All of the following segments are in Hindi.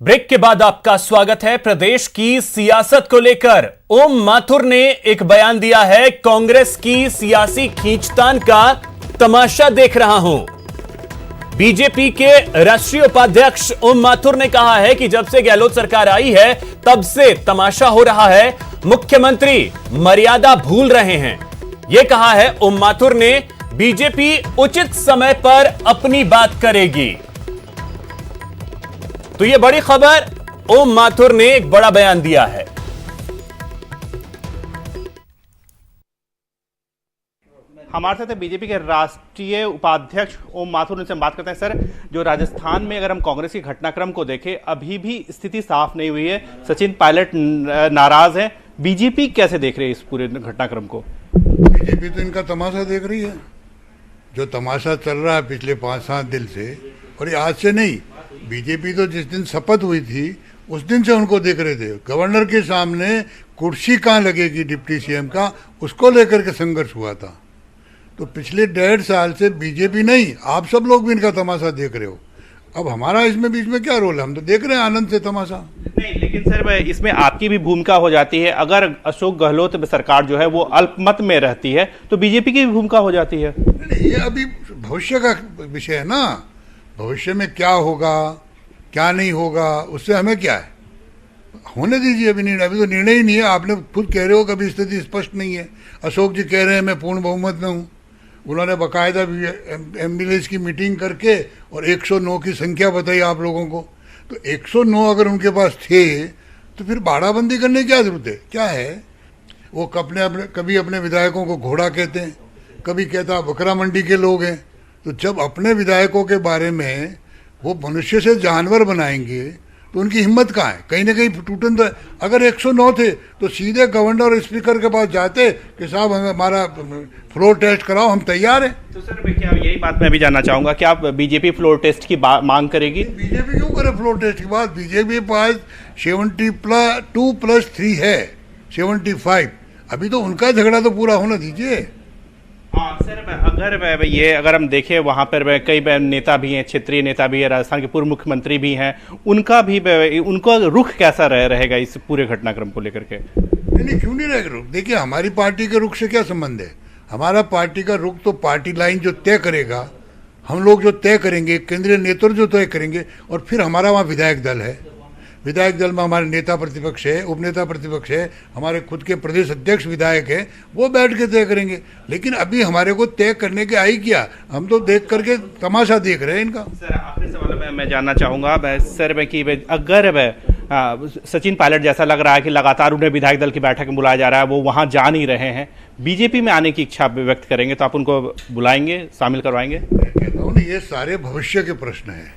ब्रेक के बाद आपका स्वागत है। प्रदेश की सियासत को लेकर ओम माथुर ने एक बयान दिया है। कांग्रेस की सियासी खींचतान का तमाशा देख रहा हूं। बीजेपी के राष्ट्रीय उपाध्यक्ष ओम माथुर ने कहा है कि जब से गहलोत सरकार आई है तब से तमाशा हो रहा है। मुख्यमंत्री मर्यादा भूल रहे हैं, यह कहा है ओम माथुर ने। बीजेपी उचित समय पर अपनी बात करेगी। तो यह बड़ी खबर, ओम माथुर ने एक बड़ा बयान दिया है। हमारे साथ बीजेपी के राष्ट्रीय उपाध्यक्ष ओम माथुर, उनसे बात करते हैं। सर, जो राजस्थान में अगर हम कांग्रेस के घटनाक्रम को देखें, अभी भी स्थिति साफ नहीं हुई है। सचिन पायलट नाराज है। बीजेपी कैसे देख रही है इस पूरे घटनाक्रम को? बीजेपी तो इनका तमाशा देख रही है, जो तमाशा चल रहा है पिछले 5-7 दिन से, और ये आज से नहीं। बीजेपी तो जिस दिन शपथ हुई थी उस दिन से उनको देख रहे थे। गवर्नर के सामने कुर्सी कहाँ लगेगी डिप्टी सीएम का, उसको लेकर के संघर्ष हुआ था। तो पिछले 1.5 साल से बीजेपी नहीं, आप सब लोग भी इनका तमाशा देख रहे हो। अब हमारा इसमें बीच में क्या रोल है? हम तो देख रहे हैं आनंद से तमाशा। नहीं, लेकिन सर इसमें आपकी भी भूमिका हो जाती है। अगर अशोक गहलोत सरकार जो है वो अल्पमत में रहती है तो बीजेपी की भी भूमिका हो जाती है। नहीं, ये अभी भविष्य का विषय है ना। भविष्य में क्या होगा क्या नहीं होगा उससे हमें क्या है, होने दीजिए। अभी निर्णय, अभी तो निर्णय ही नहीं है। आपने खुद कह रहे हो कभी स्थिति स्पष्ट नहीं है। अशोक जी कह रहे हैं मैं पूर्ण बहुमत में हूँ। उन्होंने बाकायदा एमएलएज की मीटिंग करके और 109 की संख्या बताई आप लोगों को। तो 109 अगर उनके पास थे तो फिर बाड़ाबंदी करने की क्या जरूरत है? क्या है वो कभी अपने विधायकों को घोड़ा कहते हैं, कभी कहता बकरा मंडी के लोग हैं। तो जब अपने विधायकों के बारे में वो मनुष्य से जानवर बनाएंगे तो उनकी हिम्मत कहाँ है? कहीं ना कहीं टूटन तो है। अगर 109 थे तो सीधे गवर्नर और स्पीकर के पास जाते कि साहब हमें हमारा फ्लोर टेस्ट कराओ, हम तैयार हैं। तो सर क्या यही बात मैं भी जानना चाहूंगा कि आप बीजेपी फ्लोर टेस्ट की मांग करेगी? बीजेपी क्यों करे फ्लोर टेस्ट की बात? बीजेपी के पास 72+3 है, 75। अभी तो उनका झगड़ा तो पूरा होना दीजिए। हाँ सर, अगर हम देखें वहाँ पर कई नेता भी हैं, क्षेत्रीय नेता भी है, राजस्थान के पूर्व मुख्यमंत्री भी हैं, उनका रुख कैसा रहेगा इस पूरे घटनाक्रम को लेकर के? नहीं, क्यों नहीं रहेगा रुख? देखिए, हमारी पार्टी के रुख से क्या संबंध है? हमारा पार्टी का रुख तो पार्टी लाइन जो तय करेगा, हम लोग जो तय करेंगे, केंद्रीय नेतृत्व जो तय करेंगे, और फिर हमारा वहाँ विधायक दल है। विधायक दल में हमारे नेता प्रतिपक्ष है, उपनेता प्रतिपक्ष है, हमारे खुद के प्रदेश अध्यक्ष विधायक है, वो बैठ के तय करेंगे। लेकिन अभी हमारे को तय करने के आई क्या, हम तो देख करके तमाशा देख रहे हैं इनका। सर आखिरी सवाल मैं जानना चाहूँगा सर कि अगर सचिन पायलट जैसा लग रहा है कि लगातार उन्हें विधायक दल की बैठक में बुलाया जा रहा है, वो वहाँ जा नहीं रहे हैं, बीजेपी में आने की इच्छा व्यक्त करेंगे तो आप उनको बुलाएंगे, शामिल करवाएंगे? मैं कहता हूँ ये सारे भविष्य के प्रश्न हैं,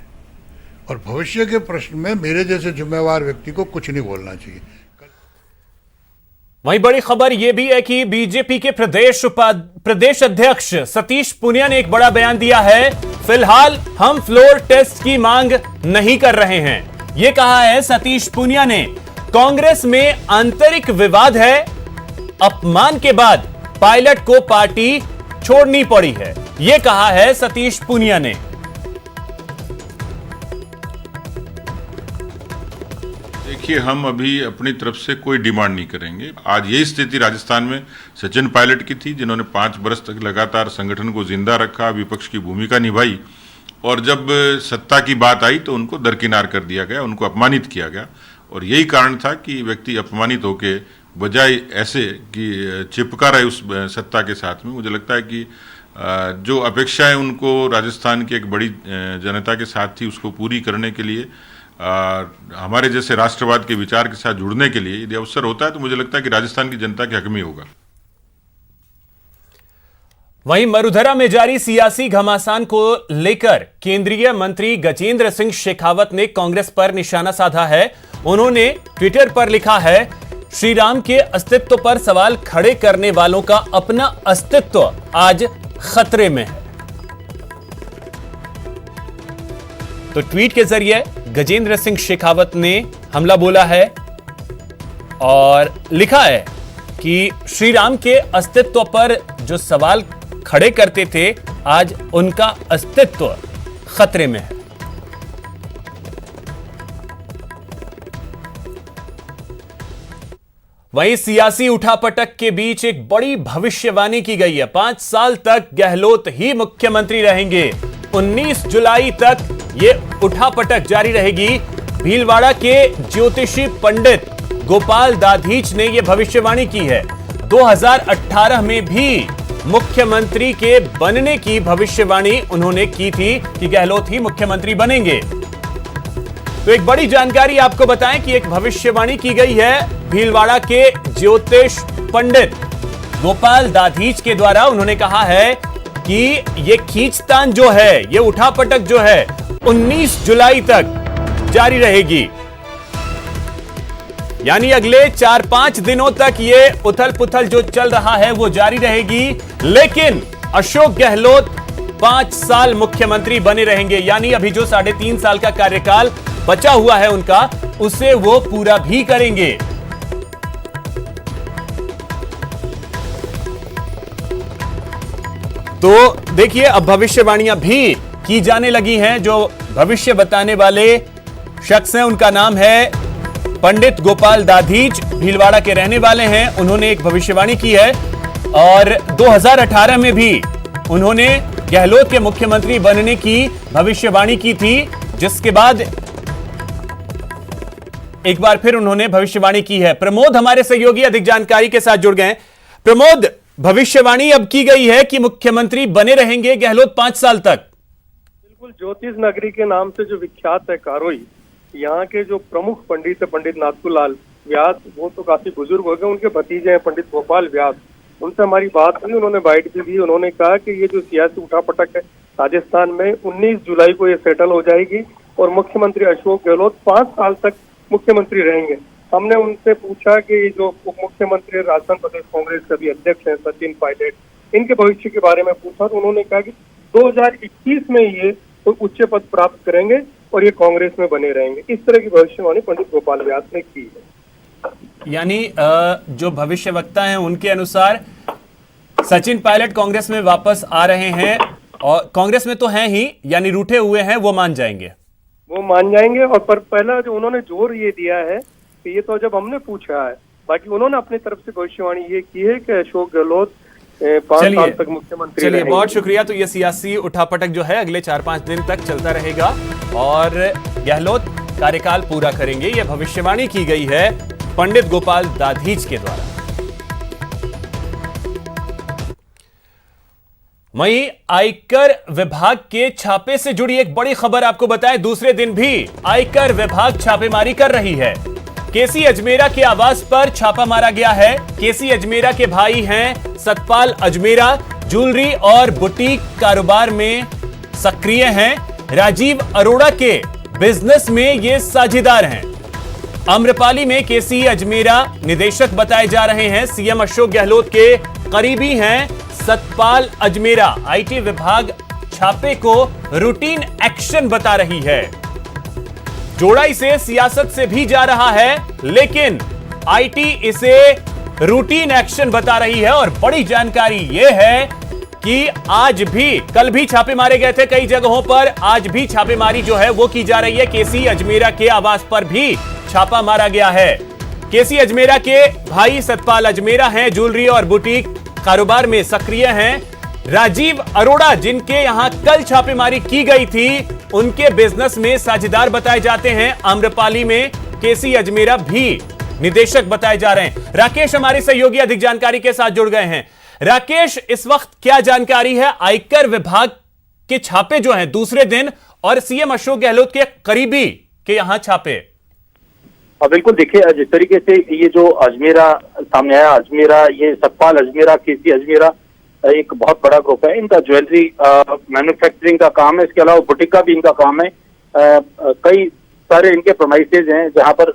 और भविष्य के प्रश्न में मेरे जैसे जिम्मेवार व्यक्ति को कुछ नहीं बोलना चाहिए। वहीं बड़ी खबर यह भी है कि बीजेपी के प्रदेश अध्यक्ष सतीश पूनिया ने एक बड़ा बयान दिया है। फिलहाल हम फ्लोर टेस्ट की मांग नहीं कर रहे हैं, यह कहा है सतीश पूनिया ने। कांग्रेस में आंतरिक विवाद है, अपमान के बाद पायलट को पार्टी छोड़नी पड़ी है, यह कहा है सतीश पूनिया ने। देखिए, हम अभी अपनी तरफ से कोई डिमांड नहीं करेंगे। आज यही स्थिति राजस्थान में सचिन पायलट की थी, जिन्होंने 5 वर्ष तक लगातार संगठन को जिंदा रखा, विपक्ष की भूमिका निभाई, और जब सत्ता की बात आई तो उनको दरकिनार कर दिया गया, उनको अपमानित किया गया। और यही कारण था कि व्यक्ति अपमानित होकर बजाय ऐसे कि चिपका रहे उस सत्ता के साथ में, मुझे लगता है कि जो अपेक्षाएं उनको राजस्थान की एक बड़ी जनता के साथ थी उसको पूरी करने के लिए, हमारे जैसे राष्ट्रवाद के विचार के साथ जुड़ने के लिए यदि अवसर होता है तो मुझे लगता है कि राजस्थान की जनता के हक में होगा। वहीं मरुधरा में जारी सियासी घमासान को लेकर केंद्रीय मंत्री गजेंद्र सिंह शेखावत ने कांग्रेस पर निशाना साधा है। उन्होंने ट्विटर पर लिखा है, श्री राम के अस्तित्व पर सवाल खड़े करने वालों का अपना अस्तित्व आज खतरे में है। तो ट्वीट के जरिए गजेंद्र सिंह शेखावत ने हमला बोला है और लिखा है कि श्री राम के अस्तित्व पर जो सवाल खड़े करते थे, आज उनका अस्तित्व खतरे में है। वहीं सियासी उठापटक के बीच एक बड़ी भविष्यवाणी की गई है। 5 साल तक गहलोत ही मुख्यमंत्री रहेंगे। 19 जुलाई तक ये उठापटक जारी रहेगी। भीलवाड़ा के ज्योतिषी पंडित गोपाल दाधीच ने यह भविष्यवाणी की है। 2018 में भी मुख्यमंत्री के बनने की भविष्यवाणी उन्होंने की थी कि गहलोत ही मुख्यमंत्री बनेंगे। तो एक बड़ी जानकारी आपको बताएं कि एक भविष्यवाणी की गई है भीलवाड़ा के ज्योतिष पंडित गोपाल दाधीच के द्वारा। उन्होंने कहा है कि ये खींचतान जो है, ये उठापटक जो है 19 जुलाई तक जारी रहेगी। यानी अगले 4-5 दिनों तक ये उथल पुथल जो चल रहा है वो जारी रहेगी। लेकिन अशोक गहलोत 5 साल मुख्यमंत्री बने रहेंगे। यानी अभी जो 3.5 साल का कार्यकाल बचा हुआ है उनका, उसे वो पूरा भी करेंगे। तो देखिए, अब भविष्यवाणियां भी की जाने लगी हैं। जो भविष्य बताने वाले शख्स हैं उनका नाम है पंडित गोपाल दाधीच, भीलवाड़ा के रहने वाले हैं। उन्होंने एक भविष्यवाणी की है और 2018 में भी उन्होंने गहलोत के मुख्यमंत्री बनने की भविष्यवाणी की थी, जिसके बाद एक बार फिर उन्होंने भविष्यवाणी की है। प्रमोद हमारे सहयोगी अधिक जानकारी के साथ जुड़ गए। प्रमोद, भविष्यवाणी अब की गई है कि मुख्यमंत्री बने रहेंगे गहलोत 5 साल तक। बिल्कुल, ज्योतिष नगरी के नाम से जो विख्यात है कारोई, यहाँ के जो प्रमुख पंडित है पंडित नाथूलाल व्यास, वो तो काफी बुजुर्ग हो गए। उनके भतीजे हैं पंडित गोपाल व्यास, उनसे हमारी बात हुई, उन्होंने बाइट भी दी। उन्होंने कहा कि ये जो सियासी उठापटक है राजस्थान में 19 जुलाई को ये सेटल हो जाएगी और मुख्यमंत्री अशोक गहलोत 5 साल तक मुख्यमंत्री रहेंगे। हमने उनसे पूछा कि जो उप मुख्यमंत्री राजस्थान प्रदेश कांग्रेस के भी अध्यक्ष हैं सचिन पायलट, इनके भविष्य के बारे में पूछा तो उन्होंने कहा कि 2021 में ये तो उच्च पद प्राप्त करेंगे और ये कांग्रेस में बने रहेंगे। इस तरह की भविष्यवाणी पंडित गोपाल व्यास ने की है। यानी जो भविष्यवक्ता हैं उनके अनुसार सचिन पायलट कांग्रेस में वापस आ रहे हैं और कांग्रेस में तो हैं ही, यानी रूठे हुए हैं, वो मान जाएंगे। और पर पहला जो उन्होंने जोर ये दिया है कि ये तो जब हमने पूछा है, बाकी उन्होंने अपनी तरफ से भविष्यवाणी ये की है कि अशोक गहलोत 5 साल तक मुख्यमंत्री। चलिए, बहुत शुक्रिया। तो ये सियासी उठापटक जो है अगले 4-5 दिन तक चलता रहेगा और गहलोत कार्यकाल पूरा करेंगे। यह भविष्यवाणी की गई है पंडित गोपाल दाधीच के द्वारा। वहीं आयकर विभाग के छापे से जुड़ी एक बड़ी खबर आपको बताएं। दूसरे दिन भी आयकर विभाग छापेमारी कर रही है। केसी अजमेरा के आवास पर छापा मारा गया है। केसी अजमेरा के भाई हैं सतपाल अजमेरा, ज्वेलरी और बुटीक कारोबार में सक्रिय हैं। राजीव अरोड़ा के बिजनेस में ये साझेदार हैं। आम्रपाली में केसी अजमेरा निदेशक बताए जा रहे हैं। सीएम अशोक गहलोत के करीबी हैं सतपाल अजमेरा। आईटी विभाग छापे को रूटीन एक्शन बता रही है। जोड़ा इसे सियासत से भी जा रहा है, लेकिन आईटी इसे रूटीन एक्शन बता रही है। और बड़ी जानकारी यह है कि आज भी, कल भी छापे मारे गए थे कई जगहों पर, आज भी छापेमारी जो है वो की जा रही है। केसी अजमेरा के आवास पर भी छापा मारा गया है। केसी अजमेरा के भाई सतपाल अजमेरा हैं, ज्वेलरी और बुटीक कारोबार में सक्रिय हैं। राजीव अरोड़ा, जिनके यहां कल छापेमारी की गई थी, उनके बिजनेस में साझेदार बताए जाते हैं। आम्रपाली में केसी अजमेरा भी निदेशक बताए जा रहे हैं। राकेश हमारे सहयोगी अधिक जानकारी के साथ जुड़ गए हैं। राकेश, इस वक्त क्या जानकारी है? आयकर विभाग के छापे जो हैं दूसरे दिन और सीएम अशोक गहलोत के करीबी के यहां छापे। बिल्कुल, देखिए जिस तरीके से ये जो अजमेरा सामने आया, अजमेरा, ये सतपाल अजमेरा, केसी अजमेरा एक बहुत बड़ा ग्रुप है। इनका ज्वेलरी मैन्युफैक्चरिंग का काम है, इसके अलावा बुटीक का भी इनका काम है। कई सारे इनके प्रोमाइसेज हैं जहां पर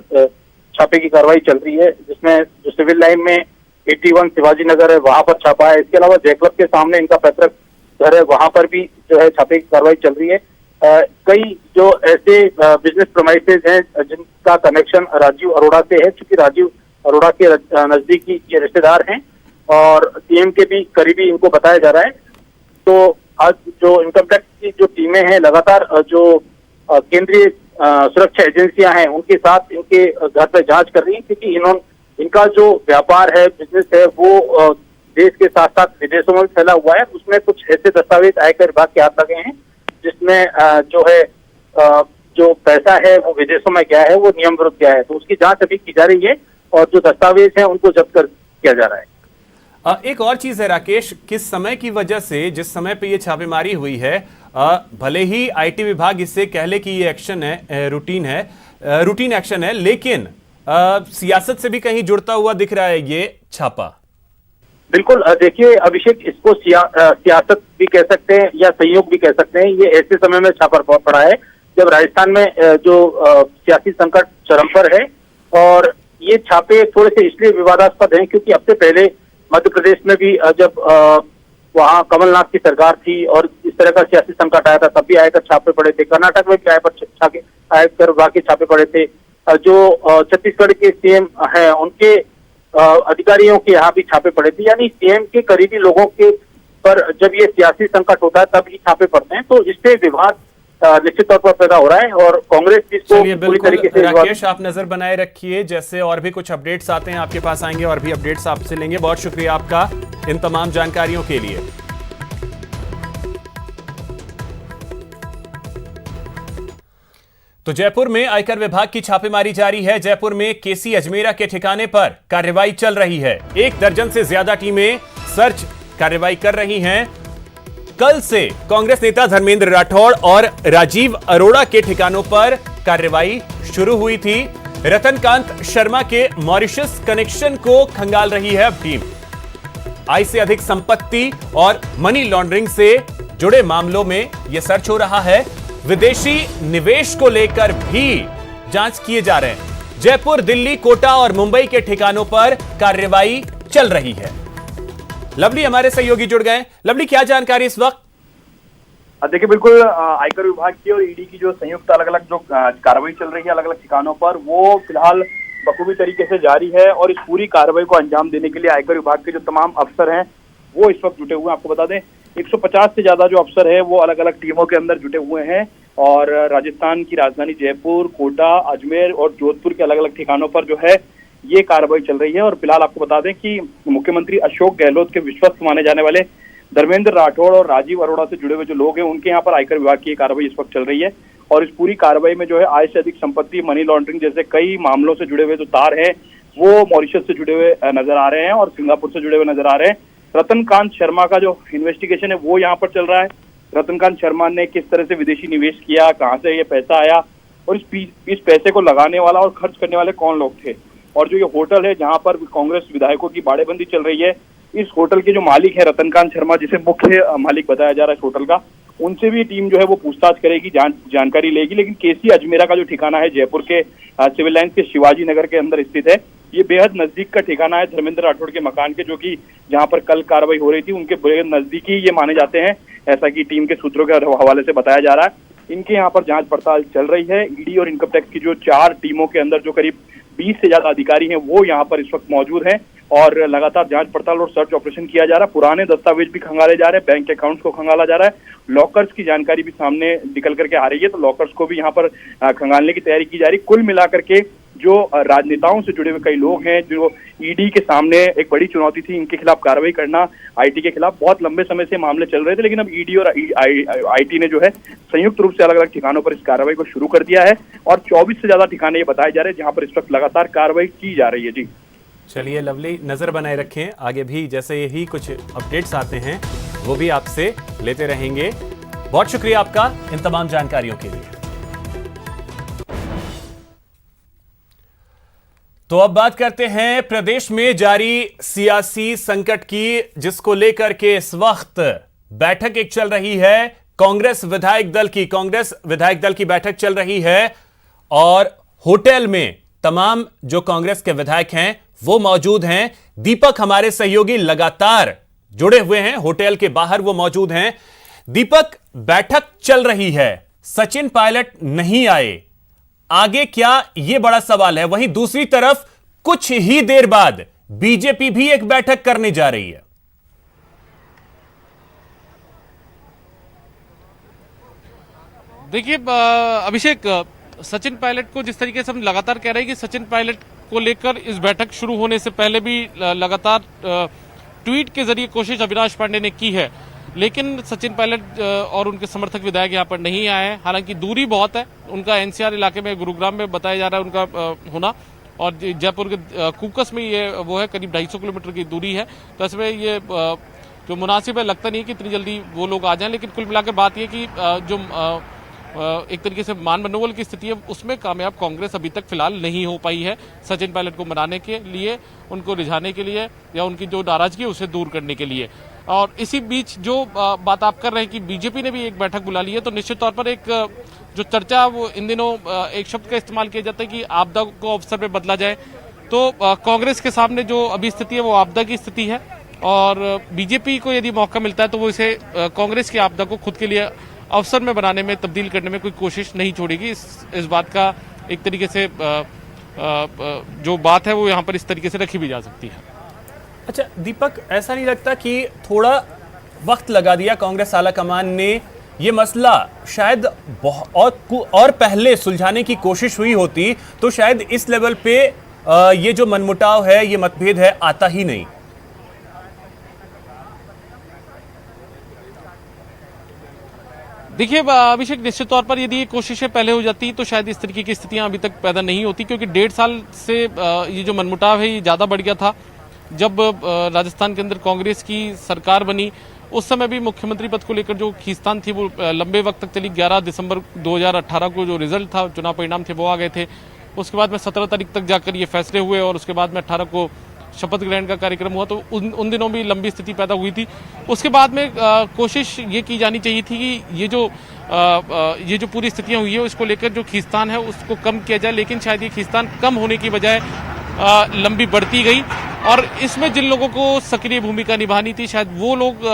छापे की कार्रवाई चल रही है, जिसमें जो सिविल लाइन में 81 शिवाजी नगर है वहां पर छापा है। इसके अलावा जय क्लब के सामने इनका पैतृक घर है, वहां पर भी जो है छापे की कार्रवाई चल रही है। कई जो ऐसे बिजनेस प्रोमाइसेज हैं जिनका कनेक्शन राजीव अरोड़ा से है, चूंकि राजीव अरोड़ा के नजदीकी ये रिश्तेदार हैं और सीएम के भी करीबी इनको बताया जा रहा है। तो आज जो इनकम टैक्स की जो टीमें हैं लगातार जो केंद्रीय सुरक्षा एजेंसियां हैं उनके साथ इनके घर पर जांच कर रही है, क्योंकि इनका जो व्यापार है, बिजनेस है, वो देश के साथ साथ विदेशों में भी फैला हुआ है। उसमें कुछ ऐसे दस्तावेज आयकर विभाग के हाथ लगे हैं जिसमें जो है जो पैसा है वो विदेशों में गया है, वो नियम विरुद्ध गया है, तो उसकी जांच अभी की जा रही है और जो दस्तावेज है उनको जब्त कर किया जा रहा है। एक और चीज है राकेश, किस समय की वजह से, जिस समय पे ये छापेमारी हुई है, भले ही आईटी विभाग इससे कह ले कि ये एक्शन है, रूटीन एक्शन है, लेकिन सियासत से भी कहीं जुड़ता हुआ दिख रहा है ये छापा। बिल्कुल, देखिए अभिषेक, इसको सियासत भी कह सकते हैं या संयोग भी कह सकते हैं। ये ऐसे समय में छापा पड़ा है जब राजस्थान में जो सियासी संकट चरम पर है, और ये छापे थोड़े से इसलिए विवादास्पद हैं क्योंकि हफ्ते पहले मध्य प्रदेश में भी जब वहां कमलनाथ की सरकार थी और इस तरह का सियासी संकट आया था, तब भी आयकर छापे पड़े थे। कर्नाटक में भी आयकर विभाग के छापे पड़े थे। जो छत्तीसगढ़ के सीएम हैं उनके अधिकारियों के यहाँ भी छापे पड़े थे। यानी सीएम के करीबी लोगों के पर जब ये सियासी संकट होता है तब ही छापे पड़ते हैं, तो इससे विवाद निश्चित तौर पर पैदा हो रहा है और कांग्रेस इसको पूरी तरीके से। राकेश, आप नजर बनाए रखिए, जैसे और भी कुछ अपडेट्स आते हैं आपके पास आएंगे और भी अपडेट्स आपसे लेंगे। बहुत शुक्रिया आपका इन तमाम जानकारियों के लिए। तो जयपुर में आयकर विभाग की छापेमारी जारी है। जयपुर में केसी अजमेरा के ठिकाने पर कार्रवाई चल रही है। 1 दर्जन से ज्यादा टीमें सर्च कार्रवाई कर रही हैं। कल से कांग्रेस नेता धर्मेंद्र राठौड़ और राजीव अरोड़ा के ठिकानों पर कार्रवाई शुरू हुई थी। रतनकांत शर्मा के मॉरिशस कनेक्शन को खंगाल रही है अब टीम। आय से अधिक संपत्ति और मनी लॉन्ड्रिंग से जुड़े मामलों में यह सर्च हो रहा है। विदेशी निवेश को लेकर भी जांच किए जा रहे हैं। जयपुर, दिल्ली, कोटा और मुंबई के ठिकानों पर कार्रवाई चल रही है। लवली हमारे सहयोगी जुड़ गए। लवली, क्या जानकारी इस वक्त? देखिए, बिल्कुल आयकर विभाग की और ईडी की जो संयुक्त अलग अलग जो कार्रवाई चल रही है अलग अलग ठिकानों पर, वो फिलहाल बखूबी तरीके से जारी है और इस पूरी कार्रवाई को अंजाम देने के लिए आयकर विभाग के जो तमाम अफसर हैं वो इस वक्त जुटे हुए हैं। आपको बता दें 150 से ज्यादा जो अफसर है वो अलग अलग टीमों के अंदर जुटे हुए हैं और राजस्थान की राजधानी जयपुर, कोटा, अजमेर और जोधपुर के अलग अलग ठिकानों पर जो है ये कार्रवाई चल रही है। और फिलहाल आपको बता दें कि मुख्यमंत्री अशोक गहलोत के विश्वस्त माने जाने वाले धर्मेंद्र राठौड़ और राजीव अरोड़ा से जुड़े हुए जो लोग हैं उनके यहाँ पर आयकर विभाग की कार्रवाई इस वक्त चल रही है। और इस पूरी कार्रवाई में जो है आय से अधिक संपत्ति, मनी लॉन्ड्रिंग जैसे कई मामलों से जुड़े हुए जो तार हैं वो मॉरिशस से जुड़े हुए नजर आ रहे हैं और सिंगापुर से जुड़े हुए नजर आ रहे हैं। रतनकांत शर्मा का जो इन्वेस्टिगेशन है वो यहाँ पर चल रहा है। रतनकांत शर्मा ने किस तरह से विदेशी निवेश किया, कहाँ से ये पैसा आया और इस पैसे को लगाने वाला और खर्च करने वाले कौन लोग थे। और जो ये होटल है जहाँ पर कांग्रेस विधायकों की बाड़ेबंदी चल रही है, इस होटल के जो मालिक है रतनकांत शर्मा, जिसे मुख्य मालिक बताया जा रहा है इस होटल का, उनसे भी टीम जो है वो पूछताछ करेगी, जानकारी लेगी। लेकिन केसी अजमेरा का जो ठिकाना है जयपुर के सिविल लाइंस के शिवाजी नगर के अंदर स्थित है, ये बेहद नजदीक का ठिकाना है धर्मेंद्र राठौड़ के मकान के, जो कि जहां पर कल कार्रवाई हो रही थी उनके बेहद नजदीकी ये माने जाते हैं, ऐसा कि टीम के सूत्रों के हवाले से बताया जा रहा है। इनके यहाँ पर जांच पड़ताल चल रही है। ईडी और इनकम टैक्स की जो 4 टीमों के अंदर जो करीब 20 से ज्यादा अधिकारी हैं वो यहाँ पर इस वक्त मौजूद हैं और लगातार जांच पड़ताल और सर्च ऑपरेशन किया जा रहा है। पुराने दस्तावेज भी खंगाले जा रहे हैं, बैंक अकाउंट्स को खंगाला जा रहा है, लॉकर्स की जानकारी भी सामने निकल करके आ रही है, तो लॉकर्स को भी यहाँ पर खंगालने की तैयारी की जा रही है। कुल मिलाकर के जो राजनेताओं से जुड़े हुए कई लोग हैं, जो ईडी के सामने एक बड़ी चुनौती थी, इनके खिलाफ कार्रवाई करना, आईटी के खिलाफ बहुत लंबे समय से मामले चल रहे थे, लेकिन अब ईडी और आईटी ने जो है संयुक्त रूप से अलग अलग ठिकानों पर इस कार्रवाई को शुरू कर दिया है और 24 से ज्यादा ठिकाने ये बताए जा रहे हैं जहां पर इस वक्त लगातार कार्रवाई की जा रही है। जी चलिए लवली, नजर बनाए रखें, आगे भी जैसे यही कुछ अपडेट्स आते हैं वो भी आपसे लेते रहेंगे। बहुत शुक्रिया आपका इन तमाम जानकारियों के लिए। तो अब बात करते हैं प्रदेश में जारी सियासी संकट की, जिसको लेकर के इस वक्त बैठक एक चल रही है कांग्रेस विधायक दल की बैठक चल रही है और होटल में तमाम जो कांग्रेस के विधायक हैं वो मौजूद हैं। दीपक हमारे सहयोगी लगातार जुड़े हुए हैं, होटल के बाहर वो मौजूद हैं। दीपक, बैठक चल रही है, सचिन पायलट नहीं आए, आगे क्या, यह बड़ा सवाल है। वहीं दूसरी तरफ कुछ ही देर बाद बीजेपी भी एक बैठक करने जा रही है। देखिए अभिषेक, सचिन पायलट को जिस तरीके से हम लगातार कह रहे हैं कि सचिन पायलट को लेकर इस बैठक शुरू होने से पहले भी लगातार ट्वीट के जरिए कोशिश अविनाश पांडे ने की है, लेकिन सचिन पायलट और उनके समर्थक विधायक यहाँ पर नहीं आए हैं। हालांकि दूरी बहुत है, उनका एनसीआर इलाके में गुरुग्राम में बताया जा रहा है उनका होना, और जयपुर के कुकस में ये वो है करीब 250 किलोमीटर की दूरी है। तो इसमें ये जो मुनासिब है, लगता नहीं है कि इतनी जल्दी वो लोग आ जाएं। लेकिन कुल मिलाकर बात ये कि जो एक तरीके से मान मनोबल की स्थिति है उसमें कामयाब कांग्रेस अभी तक फिलहाल नहीं हो पाई है सचिन पायलट को मनाने के लिए, उनको रिझाने के लिए या उनकी जो नाराजगी है उसे दूर करने के लिए। और इसी बीच जो बात आप कर रहे हैं कि बीजेपी ने भी एक बैठक बुला ली है, तो निश्चित तौर पर एक जो चर्चा वो इन दिनों एक शब्द का इस्तेमाल किया जाता है कि आपदा को अवसर में बदला जाए। तो कांग्रेस के सामने जो अभी स्थिति है वो आपदा की स्थिति है, और बीजेपी को यदि मौका मिलता है तो वो इसे कांग्रेस की आपदा को खुद के लिए अवसर में बनाने में, तब्दील करने में कोई कोशिश नहीं छोड़ेगी। इस बात का एक तरीके से जो बात है वो यहाँ पर इस तरीके से रखी भी जा सकती है। अच्छा दीपक, ऐसा नहीं लगता कि थोड़ा वक्त लगा दिया कांग्रेस आला कमान ने? ये मसला शायद और पहले सुलझाने की कोशिश हुई होती तो शायद इस लेवल पे ये जो मनमुटाव है, ये मतभेद है, आता ही नहीं। देखिए अभिषेक, निश्चित तौर पर यदि ये कोशिशें पहले हो जाती तो शायद इस तरीके की स्थितियां अभी तक पैदा नहीं होती, क्योंकि 1.5 साल से ये जो मनमुटाव है ये ज्यादा बढ़ गया था। जब राजस्थान के अंदर कांग्रेस की सरकार बनी उस समय भी मुख्यमंत्री पद को लेकर जो खींचतान थी वो लंबे वक्त तक चली। 11 दिसंबर 2018 को जो रिजल्ट था, चुनाव परिणाम थे, वो आ गए थे। उसके बाद में 17 तारीख तक जाकर ये फैसले हुए, और उसके बाद में 18 को शपथ ग्रहण का कार्यक्रम हुआ। तो उन दिनों भी लंबी स्थिति पैदा हुई थी। उसके बाद में कोशिश ये की जानी चाहिए थी कि ये जो पूरी स्थितियां हुई है उसको लेकर जो खींचतान है उसको कम किया जाए, लेकिन शायद ये खींचतान कम होने की बजाय लंबी बढ़ती गई। और इसमें जिन लोगों को सक्रिय भूमिका निभानी थी शायद वो लोग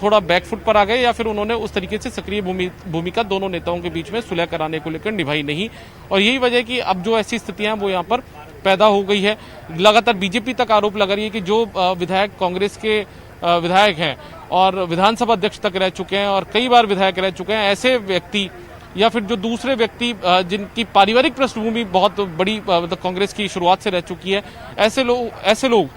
थोड़ा बैकफुट पर आ गए, या फिर उन्होंने उस तरीके से सक्रिय भूमिका दोनों नेताओं के बीच में सुलह कराने को लेकर निभाई नहीं। और यही वजह कि अब जो ऐसी स्थितियां वो यहाँ पर पैदा हो गई है। लगातार बीजेपी तक आरोप लगा रही है कि जो विधायक कांग्रेस के विधायक हैं और विधानसभा अध्यक्ष तक रह चुके हैं और कई बार विधायक रह चुके हैं, ऐसे व्यक्ति या फिर जो दूसरे व्यक्ति जिनकी पारिवारिक पृष्ठभूमि बहुत बड़ी मतलब कांग्रेस की शुरुआत से रह चुकी है, ऐसे लोग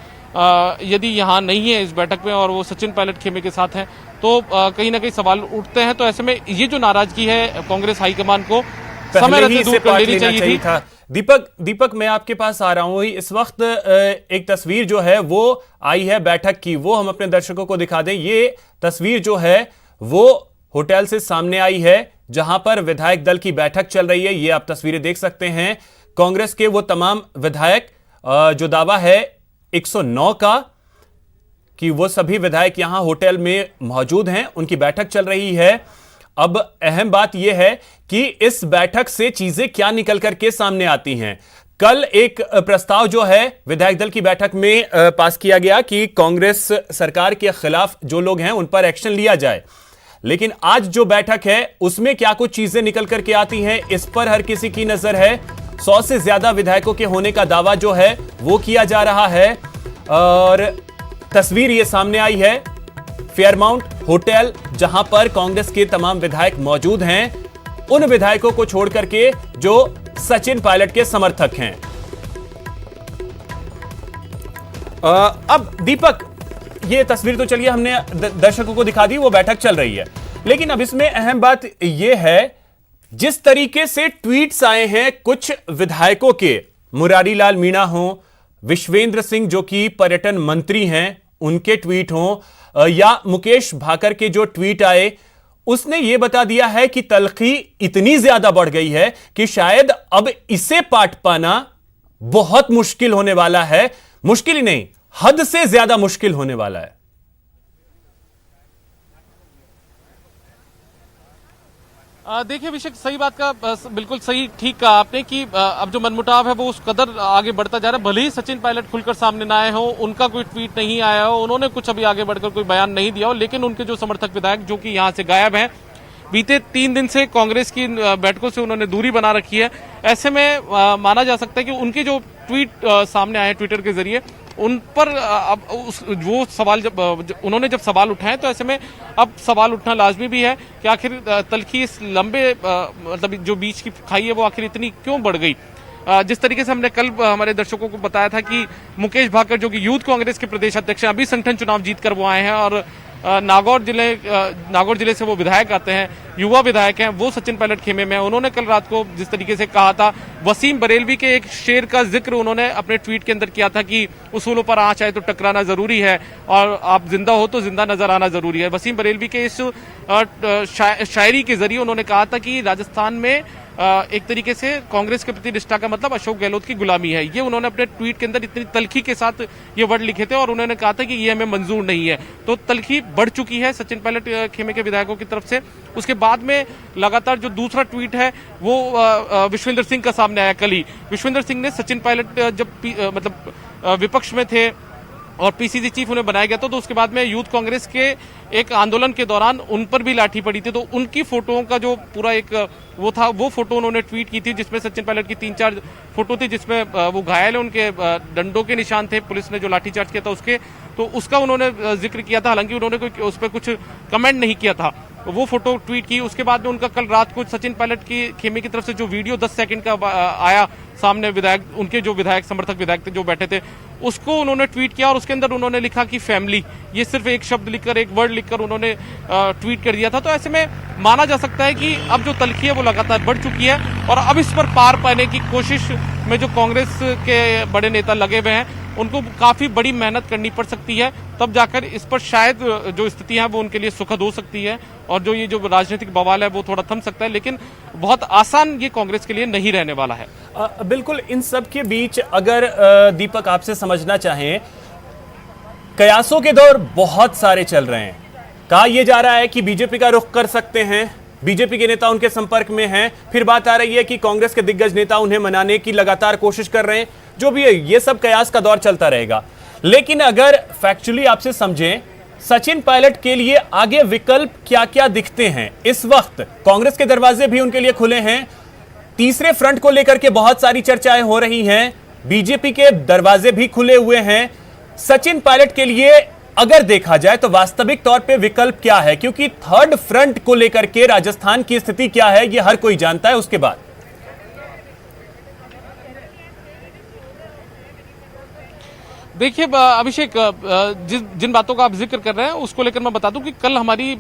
यदि यहाँ नहीं है इस बैठक में और वो सचिन पायलट खेमे के साथ हैं तो कहीं ना कहीं सवाल उठते हैं। तो ऐसे में ये जो नाराजगी है कांग्रेस हाईकमान को समय रहते दूर कर लेनी चाहिए था। दीपक मैं आपके पास आ रहा हूं। इस वक्त एक तस्वीर जो है वो आई है बैठक की, वो हम अपने दर्शकों को दिखा दें। ये तस्वीर जो है वो होटल से सामने आई है जहां पर विधायक दल की बैठक चल रही है। ये आप तस्वीरें देख सकते हैं। कांग्रेस के वो तमाम विधायक जो दावा है 109 का कि वो सभी विधायक यहां होटल में मौजूद हैं, उनकी बैठक चल रही है। अब अहम बात यह है कि इस बैठक से चीजें क्या निकल करके सामने आती हैं। कल एक प्रस्ताव जो है विधायक दल की बैठक में पास किया गया कि कांग्रेस सरकार के खिलाफ जो लोग हैं उन पर एक्शन लिया जाए, लेकिन आज जो बैठक है उसमें क्या कुछ चीजें निकल करके आती हैं इस पर हर किसी की नजर है। 100 से ज्यादा विधायकों के होने का दावा जो है वो किया जा रहा है, और तस्वीर ये सामने आई है फेयरमाउंट होटल जहां पर कांग्रेस के तमाम विधायक मौजूद हैं, उन विधायकों को छोड़ करके जो सचिन पायलट के समर्थक हैं। अब दीपक, ये तस्वीर तो चलिए हमने दर्शकों को दिखा दी, वो बैठक चल रही है, लेकिन अब इसमें अहम बात यह है जिस तरीके से ट्वीट्स आए हैं कुछ विधायकों के, मुरारी लाल मीणा हो, विश्वेंद्र सिंह जो कि पर्यटन मंत्री हैं उनके ट्वीट हों, या मुकेश भाकर के जो ट्वीट आए, उसने यह बता दिया है कि तलखी इतनी ज्यादा बढ़ गई है कि शायद अब इसे पाट पाना बहुत मुश्किल होने वाला है। मुश्किल ही नहीं, हद से ज्यादा मुश्किल होने वाला है। देखिए अभिषेक, सही बात का बिल्कुल सही ठीक कहा आपने कि अब जो मनमुटाव है वो उस कदर आगे बढ़ता जा रहा है। भले ही सचिन पायलट खुलकर सामने ना आए हो, उनका कोई ट्वीट नहीं आया हो, उन्होंने कुछ अभी आगे बढ़कर कोई बयान नहीं दिया हो, लेकिन उनके जो समर्थक विधायक जो कि यहाँ से गायब हैं, बीते 3 दिन से कांग्रेस की बैठकों से उन्होंने दूरी बना रखी है। ऐसे में माना जा सकता है कि उनके जो ट्वीट सामने आए ट्विटर के जरिए उन पर अब वो सवाल जब उन्होंने सवाल उठाए, तो ऐसे में अब सवाल उठना लाजमी भी है कि आखिर तलखी इस लंबे मतलब जो बीच की खाई है वो आखिर इतनी क्यों बढ़ गई। जिस तरीके से हमने कल हमारे दर्शकों को बताया था कि मुकेश भाकर जो कि यूथ कांग्रेस के प्रदेश अध्यक्ष हैं, अभी संगठन चुनाव जीतकर वो आए हैं और नागौर जिले से वो विधायक आते हैं, युवा विधायक हैं, वो सचिन पायलट खेमे में हैं। उन्होंने कल रात को जिस तरीके से कहा था, वसीम बरेलवी के एक शेर का जिक्र उन्होंने अपने ट्वीट के अंदर किया था कि उसूलों पर आंच आए तो टकराना जरूरी है और आप जिंदा हो तो जिंदा नजर आना जरूरी है। वसीम बरेलवी के इस शायरी के जरिए उन्होंने कहा था कि राजस्थान में एक तरीके से कांग्रेस के प्रति निष्ठा का मतलब अशोक गहलोत की गुलामी है। ये उन्होंने अपने ट्वीट के अंदर इतनी तलखी के साथ ये वर्ड लिखे थे और उन्होंने कहा था कि ये हमें मंजूर नहीं है। तो तलखी बढ़ चुकी है सचिन पायलट खेमे के विधायकों की तरफ से। उसके बाद में लगातार जो दूसरा ट्वीट है वो विश्वेंद्र सिंह का सामने आया। कल ही विश्वेंद्र सिंह ने सचिन पायलट जब विपक्ष में थे और पीसीसी चीफ उन्हें बनाया गया था, तो उसके बाद में यूथ कांग्रेस के एक आंदोलन के दौरान उन पर भी लाठी पड़ी थी। तो उनकी फोटोओं का जो पूरा एक वो फोटो उन्होंने ट्वीट की थी जिसमें सचिन पायलट की 3-4 फोटो थी जिसमें वो घायल है, उनके डंडों के निशान थे, पुलिस ने जो लाठीचार्ज किया था उसके, तो उसका उन्होंने जिक्र किया था। हालांकि उन्होंने कोई उस पर कुछ कमेंट नहीं किया था, वो फोटो ट्वीट की। उसके बाद में उनका कल रात को सचिन पायलट की खेमे की तरफ से जो वीडियो 10 सेकंड का आया सामने, विधायक उनके जो विधायक समर्थक विधायक थे जो बैठे थे, उसको उन्होंने ट्वीट किया और उसके अंदर उन्होंने लिखा कि फैमिली, ये सिर्फ एक शब्द लिखकर, एक वर्ड लिखकर उन्होंने ट्वीट कर दिया था। तो ऐसे में माना जा सकता है कि अब जो तलखी है वो लगातार बढ़ चुकी है और अब इस पर पार पाने की कोशिश में जो कांग्रेस के बड़े नेता लगे हुए हैं उनको काफी बड़ी मेहनत करनी पड़ सकती है, तब जाकर इस पर शायद जो स्थिति है वो उनके लिए सुखद हो सकती है और जो ये जो राजनीतिक बवाल है वो थोड़ा थम सकता है। लेकिन बहुत आसान ये कांग्रेस के लिए नहीं रहने वाला है। बिल्कुल। इन सब के बीच अगर दीपक आपसे समझना चाहें, कयासों के दौर बहुत सारे चल रहे हैं। कहा यह जा रहा है कि बीजेपी का रुख कर सकते हैं, बीजेपी के नेता उनके संपर्क में हैं, फिर बात आ रही है कि कांग्रेस के दिग्गज नेता उन्हें मनाने की लगातार कोशिश कर रहे हैं। जो भी है, ये सब कयास का दौर चलता रहेगा। लेकिन अगर फैक्चुअली आपसे समझें, सचिन पायलट के लिए आगे विकल्प क्या क्या दिखते हैं? इस वक्त कांग्रेस के दरवाजे भी उनके लिए खुले हैं, तीसरे फ्रंट को लेकर के बहुत सारी चर्चाएं हो रही हैं, बीजेपी के दरवाजे भी खुले हुए हैं। सचिन पायलट के लिए अगर देखा जाए तो वास्तविक तौर पे विकल्प क्या है? क्योंकि थर्ड फ्रंट को लेकर के राजस्थान की स्थिति क्या है ये हर कोई जानता है। उसके बाद देखिए अभिषेक, जिन बातों का आप जिक्र कर रहे हैं उसको लेकर मैं बता दूं कि कल हमारी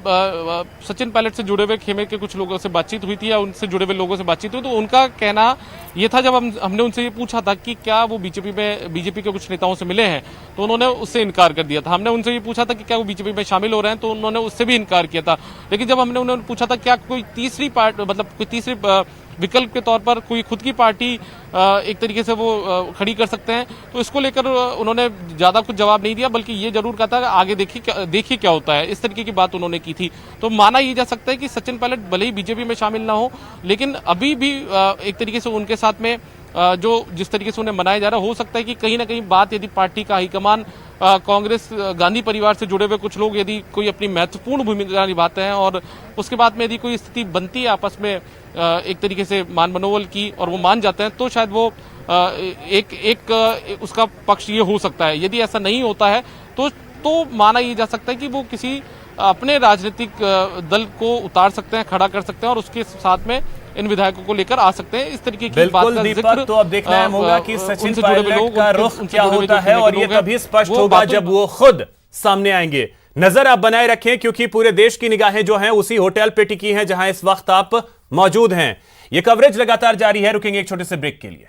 सचिन पायलट से जुड़े हुए खेमे के कुछ लोगों से बातचीत हुई थी या उनसे जुड़े हुए लोगों से बातचीत हुई, तो उनका कहना ये था, जब हमने उनसे ये पूछा था कि क्या वो बीजेपी के कुछ नेताओं से मिले हैं, तो उन्होंने उससे इनकार कर दिया था। हमने उनसे ये पूछा था कि क्या वो बीजेपी में शामिल हो रहे हैं, तो उन्होंने उससे भी इनकार किया था। लेकिन जब हमने उन्हें पूछा था क्या कोई तीसरी पार्टी, मतलब कोई तीसरी विकल्प के तौर पर कोई खुद की पार्टी एक तरीके से वो खड़ी कर सकते हैं, तो इसको लेकर उन्होंने ज्यादा कुछ जवाब नहीं दिया, बल्कि ये जरूर कहा था आगे देखिए क्या होता है, इस तरीके की बात उन्होंने की थी। तो माना ये जा सकता है कि सचिन पायलट भले ही बीजेपी में शामिल ना हो, लेकिन अभी भी एक तरीके से उनके साथ में जो जिस तरीके से उन्हें मनाया जा रहा है, हो सकता है कि कहीं ना कहीं बात, यदि पार्टी का हाईकमान कांग्रेस गांधी परिवार से जुड़े हुए कुछ लोग यदि कोई अपनी महत्वपूर्ण भूमिका निभाते हैं और उसके बाद में यदि कोई स्थिति बनती है आपस में एक तरीके से मान मनोबल की और वो मान जाते हैं, तो शायद वो एक उसका पक्ष ये हो सकता है। यदि ऐसा नहीं होता है तो माना ये जा सकता है कि वो किसी अपने राजनीतिक दल को उतार सकते हैं, खड़ा कर सकते हैं और उसके साथ में इन विधायकों को लेकर आ सकते हैं। इस तरीके की बात का जिक्र तो अब देखना होगा कि सचिन पायलट का रुख क्या होता है और ये तभी स्पष्ट होगा जब वो खुद सामने आएंगे। नजर आप बनाए रखें, क्योंकि पूरे देश की निगाहें जो हैं उसी होटल पे टिकी हैं जहां इस वक्त आप मौजूद हैं। ये कवरेज लगातार जारी है। रुकेंगे एक छोटे से ब्रेक के लिए।